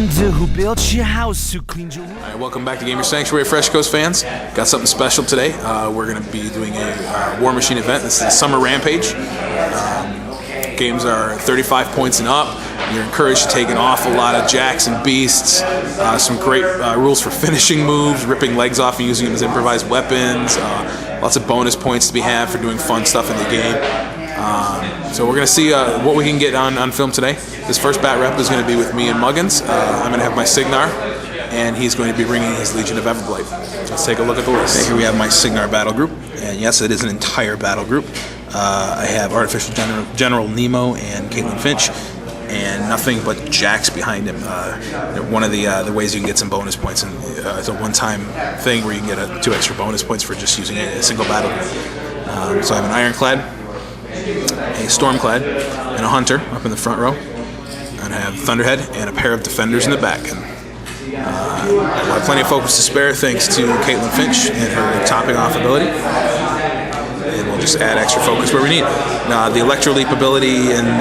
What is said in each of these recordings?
wonder who built your house, who cleaned your room. All right, welcome back to Gamer Sanctuary, Fresh Coast fans. Got something special today. We're going to be doing a Warmachine event. This is the Summer Rampage. Games are 35 points and up. You're encouraged to take an awful lot of jacks and beasts. Some great rules for finishing moves, ripping legs off and using them as improvised weapons. Lots of bonus points to be had for doing fun stuff in the game. So we're going to see what we can get on film today. This first bat rep is going to be with me and Muggins. I'm going to have my Cygnar, and he's going to be bringing his Legion of Everblight. Let's take a look at the list. Here we have my Cygnar battle group, and yes, it is an entire battle group. I have Artificial General Nemo and Caitlin Finch, and nothing but jacks behind him. One of the ways you can get some bonus points, and it's a one-time thing where you can get 2 extra bonus points for just using a single battle group. So I have an Ironclad, a Stormclad, and a Hunter up in the front row. And I have Thunderhead and a pair of Defenders in the back. And I have plenty of focus to spare thanks to Caitlin Finch and her topping off ability. And we'll just add extra focus where we need. The Electro Leap ability and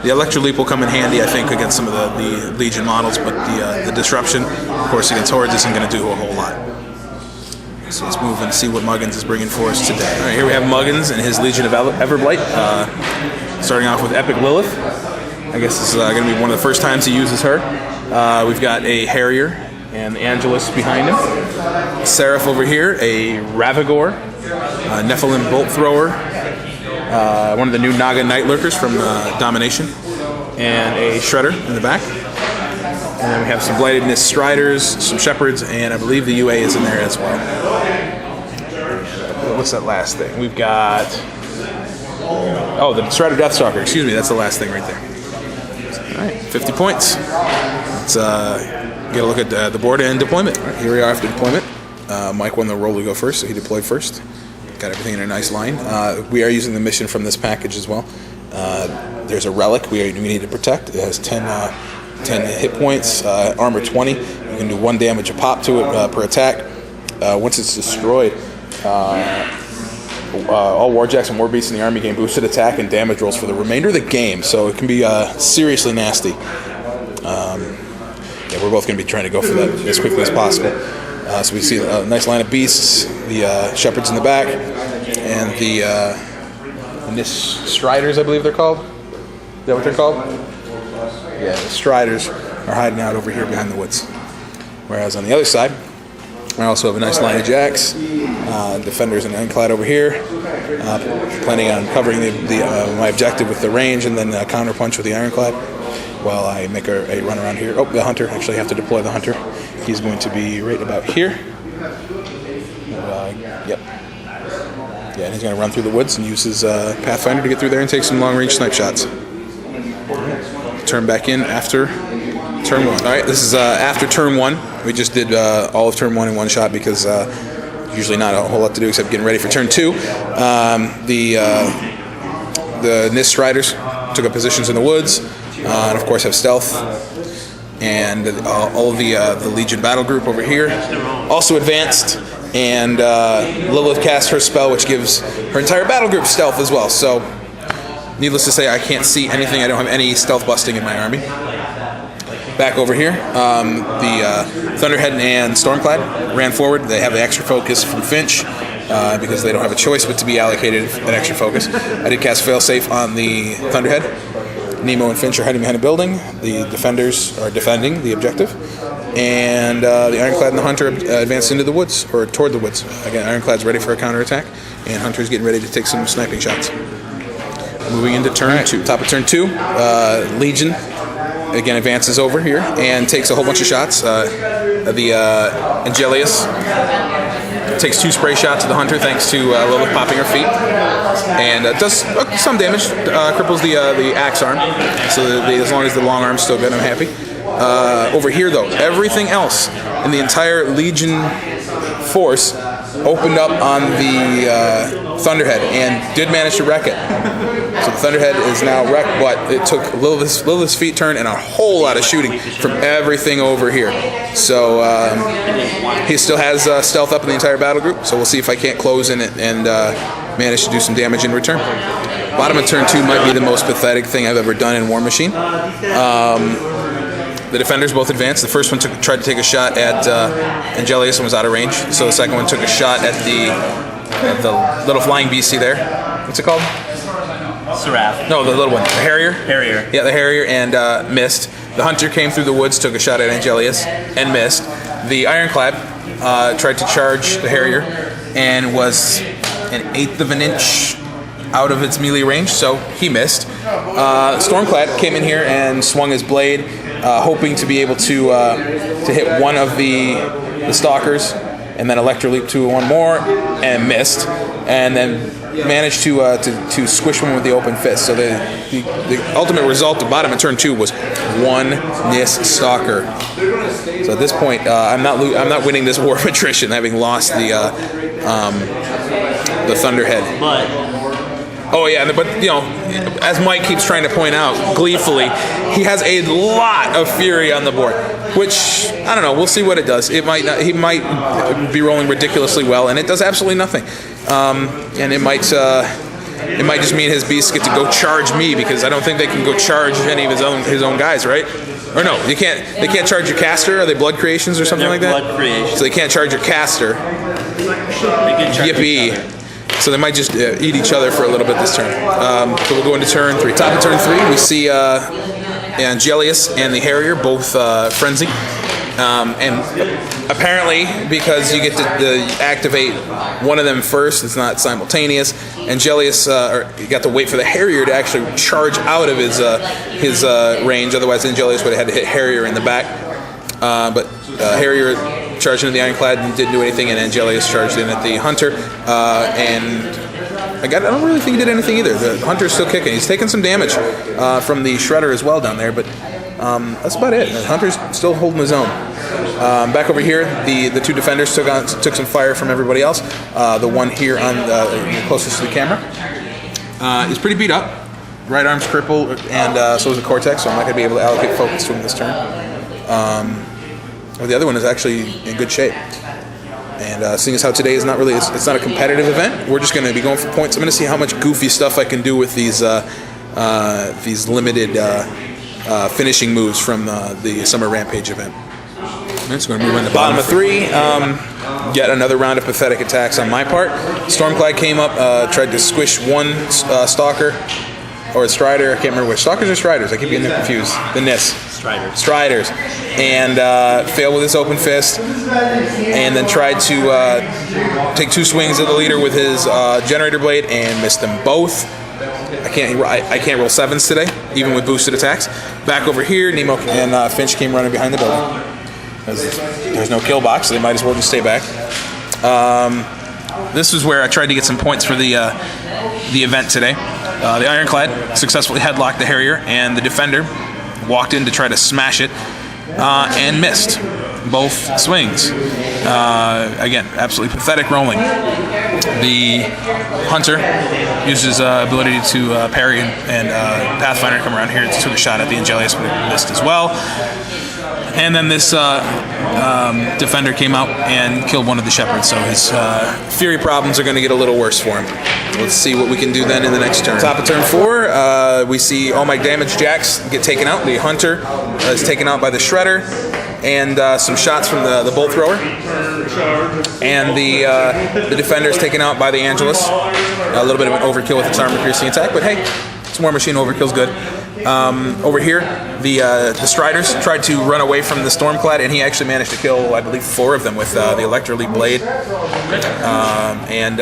the Electro Leap will come in handy, I think, against some of the Legion models, but the Disruption, of course, against Hordes isn't going to do a whole lot. So let's move and see what Muggins is bringing for us today. All right, here we have Muggins and his Legion of Everblight. Starting off with Epic Lilith. I guess this is going to be one of the first times he uses her. We've got a Harrier and Angelus behind him. Seraph over here, a Ravagore, Nephilim Bolt Thrower, one of the new Naga Night Lurkers from Domination, and a Shredder in the back. And then we have some Blightedness Striders, some Shepherds, and I believe the UA is in there as well. What's that last thing? We've got... Oh, the Strider Deathstalker. Excuse me, that's the last thing right there. All right, 50 points. Let's get a look at the board and deployment. All right, here we are after deployment. Mike won the role to go first, so he deployed first. Got everything in a nice line. We are using the mission from this package as well. There's a relic we need to protect. It has 10 hit points, armor 20. You can do 1 damage a pop to it per attack. Once it's destroyed, all Warjacks and Warbeasts in the army gain boosted attack and damage rolls for the remainder of the game, so it can be seriously nasty. We're both going to be trying to go for that as quickly as possible. So we see a nice line of beasts, the Shepherds in the back, and the Nis Striders, I believe they're called. Is that what they're called? Yeah, the Striders are hiding out over here behind the woods. Whereas on the other side, I also have a nice line of jacks, Defenders and Ironclad over here. Planning on covering my objective with the range and then counter punch with the Ironclad while I make a run around here. Oh, the Hunter. Actually, I have to deploy the Hunter. He's going to be right about here. Yep. Yeah, and he's going to run through the woods and use his Pathfinder to get through there and take some long-range snipe shots. Turn back in after turn 1. All right, this is after turn 1. We just did all of turn 1 in one shot because usually not a whole lot to do except getting ready for turn 2. The Nis Striders took up positions in the woods, and of course have stealth. And all of the Legion battle group over here also advanced. And Lilith cast her spell, which gives her entire battle group stealth as well. So, needless to say, I can't see anything. I don't have any stealth busting in my army. Back over here, the Thunderhead and Stormclad ran forward. They have the extra focus from Finch because they don't have a choice but to be allocated an extra focus. I did cast Failsafe on the Thunderhead. Nemo and Finch are hiding behind a building. The Defenders are defending the objective. And the Ironclad and the Hunter advanced into the woods, or toward the woods. Again, Ironclad's ready for a counterattack, and Hunter's getting ready to take some sniping shots. Moving into turn 2. Top of turn 2, Legion again advances over here and takes a whole bunch of shots. The Angelius takes 2 spray shots to the Hunter thanks to Lilith popping her feet, and does some damage, cripples the axe arm, so as long as the long arm's still good, I'm happy. Over here though, everything else in the entire Legion force opened up on the Thunderhead and did manage to wreck it. So the Thunderhead is now wrecked, but it took Lilith's feet turn and a whole lot of shooting from everything over here. So he still has stealth up in the entire battle group, so we'll see if I can't close in it and manage to do some damage in return. Bottom of turn 2 might be the most pathetic thing I've ever done in Warmachine. The defenders both advanced. The first one tried to take a shot at Angelius and was out of range. So the second one took a shot at the little flying beastie there. What's it called? Seraph. No, the little one. The Harrier? Harrier. Yeah, the Harrier, and missed. The Hunter came through the woods, took a shot at Angelius, and missed. The Ironclad tried to charge the Harrier and was an 1/8 of an inch out of its melee range, so he missed. Stormclad came in here and swung his blade, hoping to be able to hit one of the stalkers, and then Electroleap to one more, and missed, and then managed to squish one with the open fist. So the ultimate result, the bottom of turn 2, was 1 miss stalker. So at this point, I'm not winning this war of attrition, having lost the Thunderhead. Oh yeah, but you know, as Mike keeps trying to point out gleefully, he has a lot of fury on the board, which I don't know. We'll see what it does. It might not, he might be rolling ridiculously well, and it does absolutely nothing. And it might just mean his beasts get to go charge me, because I don't think they can go charge any of his own guys, right? Or no, they can't charge your caster. Are they blood creations or something like that? Blood creations. So they can't charge your caster. Yippee. So they might just eat each other for a little bit this turn. So we'll go into turn 3. Top of turn 3, we see Angelius and the Harrier both frenzy. And apparently, because you get to activate one of them first, it's not simultaneous. Angelius, you got to wait for the Harrier to actually charge out of his range. Otherwise, Angelius would have had to hit Harrier in the back. But Harrier charged into the Ironclad and didn't do anything, and Angelius charged in at the Hunter. And I don't really think he did anything either. The Hunter's still kicking. He's taking some damage from the Shredder as well down there, but that's about it. The Hunter's still holding his own. Back over here, the 2 defenders took some fire from everybody else. The one here on closest to the camera is pretty beat up. Right arm's crippled, and so is the Cortex, so I'm not going to be able to allocate focus to him this turn. The other one is actually in good shape. And seeing as how today is not really, it's not a competitive event, we're just going to be going for points. I'm going to see how much goofy stuff I can do with these limited finishing moves from the Summer Rampage event. It's going to move on to bottom of 3. Yet another round of pathetic attacks on my part. Stormclad came up, tried to squish one Stalker, or a Strider, I can't remember which. Stalkers or Striders? I keep getting them confused. The NIS. Striders. And failed with his open fist, and then tried to take 2 swings at the leader with his Generator Blade and missed them both. I can't roll 7s today, even with boosted attacks. Back over here, Nemo and Finch came running behind the building. There's no kill box, so they might as well just stay back. This is where I tried to get some points for the event today. The Ironclad successfully headlocked the Harrier, and the Defender walked in to try to smash it and missed both swings. Again, absolutely pathetic rolling. The Hunter used his ability to parry, and Pathfinder come around here and took a shot at the Angelius, but it missed as well. And then this Defender came out and killed one of the Shepherds, so his Fury problems are going to get a little worse for him. Let's see what we can do then in the next turn. Top of turn 4, we see all my damage jacks get taken out. The Hunter is taken out by the Shredder, and some shots from the Bolt Thrower. And the Defender is taken out by the Angelus. A little bit of an overkill with its armor-piercing attack, but hey, it's Warmachine, overkill's good. Over here, the Striders tried to run away from the Stormclad, and he actually managed to kill, I believe, 4 of them with the Electroleap Blade and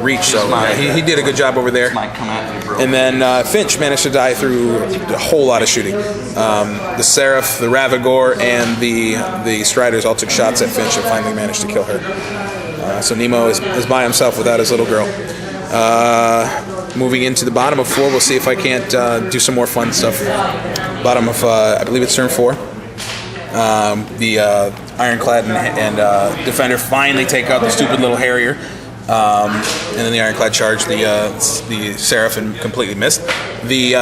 Reach. So he did a good job over there. And then Finch managed to die through a whole lot of shooting. The Seraph, the Ravagore, and the Striders all took shots at Finch and finally managed to kill her. So Nemo is by himself without his little girl. Moving into the bottom of 4, we'll see if I can't do some more fun stuff. Bottom of, I believe it's turn 4. The Ironclad and Defender finally take out the stupid little Harrier. And then the Ironclad charged the Seraph and completely missed. The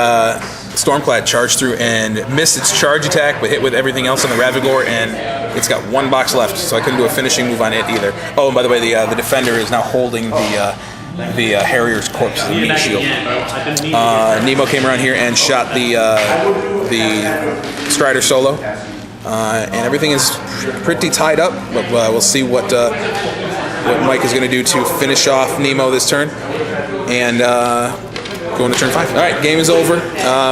Stormclad charged through and missed its charge attack, but hit with everything else on the Ravagore, and it's got 1 box left, so I couldn't do a finishing move on it either. Oh, and by the way, the Defender is now holding the the Harrier's corpse in the meat shield. Nemo came around here and shot the Strider solo, and everything is pretty tied up. But we'll see what Mike is going to do to finish off Nemo this turn, and go into turn 5. All right, game is over.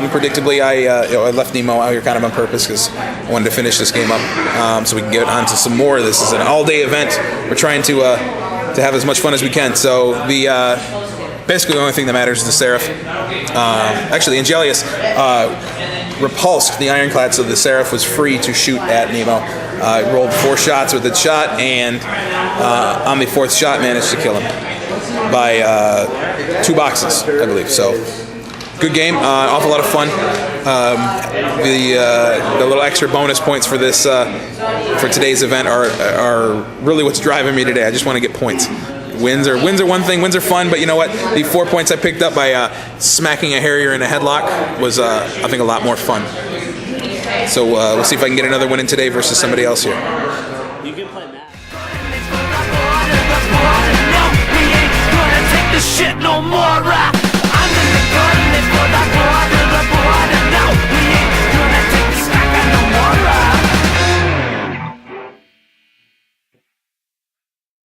Predictably, I left Nemo out here kind of on purpose because I wanted to finish this game up, so we can get on to some more. This is an all-day event. We're trying to have as much fun as we can. So basically the only thing that matters is the Seraph. Actually, Angelius repulsed the Ironclad, so the Seraph was free to shoot at Nemo. It rolled 4 shots with its shot, and on the 4th shot managed to kill him by 2 boxes, I believe. So good game, awful lot of fun. The little extra bonus points for this for today's event are really what's driving me today. I just want to get points. Wins are one thing. Wins are fun, but you know what? The 4 points I picked up by smacking a Harrier in a headlock was, I think, a lot more fun. So we'll see if I can get another win in today versus somebody else here. You can play Matt. No, we ain't gonna take this shit no more.